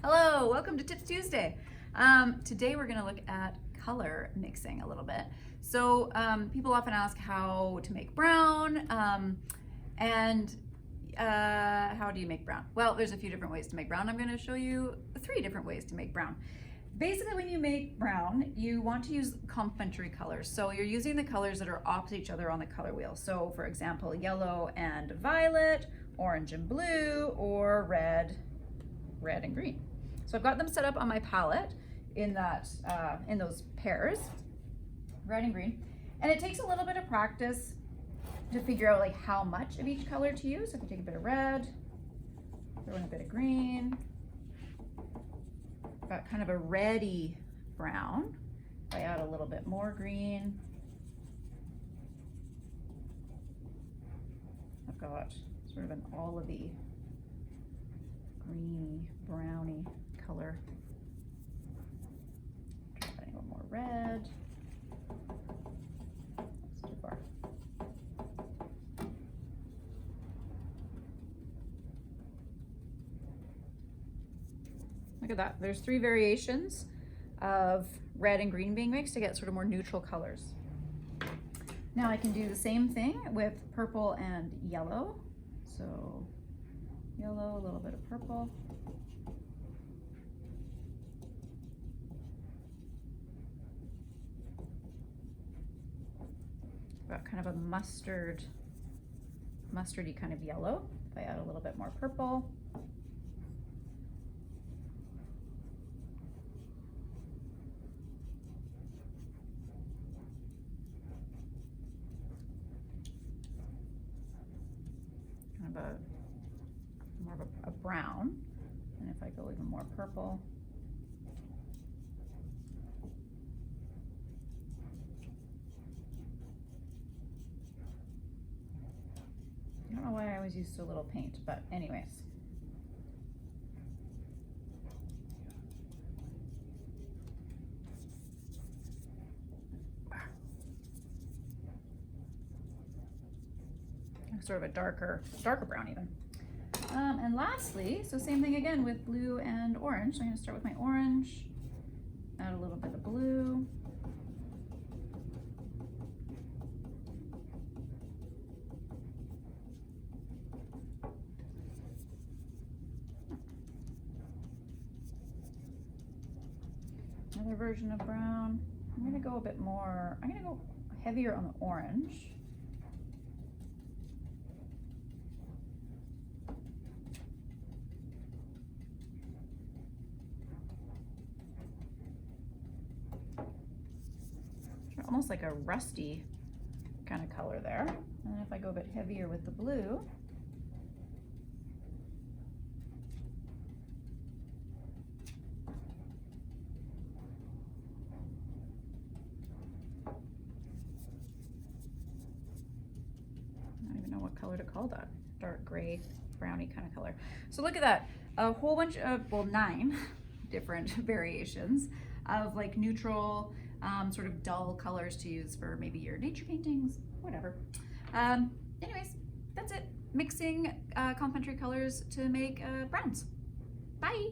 Hello, welcome to Tips Tuesday. Today we're going to look at color mixing a little bit. So people often ask how to make brown and how do you make brown? Well, there's a few different ways to make brown. I'm going to show you 3 different ways to make brown. Basically, when you make brown, you want to use complementary colors. So you're using the colors that are opposite each other on the color wheel. So for example, yellow and violet, orange and blue, or red and green. So I've got them set up on my palette in those pairs, red and green. And it takes a little bit of practice to figure out like how much of each color to use. So I can take a bit of red, throw in a bit of green. Got kind of a reddy brown. If I add a little bit more green, I've got sort of an olivey, greeny, browny color. Adding a little more red. That's too far. Look at that. There's 3 variations of red and green being mixed to get sort of more neutral colors. Now I can do the same thing with purple and yellow. So yellow, a little bit of purple. Got kind of a mustardy kind of yellow. If I add a little bit more purple. Kind of more of a brown. And if I go even more purple. I don't know why I always use so little paint, but anyways. Sort of a darker brown even. And lastly, so same thing again with blue and orange. So I'm going to start with my orange, add a little bit of blue. Another version of brown. I'm going to go a bit more, I'm going to go heavier on the orange. Almost like a rusty kind of color there. And then if I go a bit heavier with the blue, I don't even know what color to call that. Dark gray, browny kind of color. So look at that. A whole bunch of, well, 9 different variations of like neutral, sort of dull colors to use for maybe your nature paintings, whatever. Anyways, that's it. Mixing complementary colors to make browns. Bye.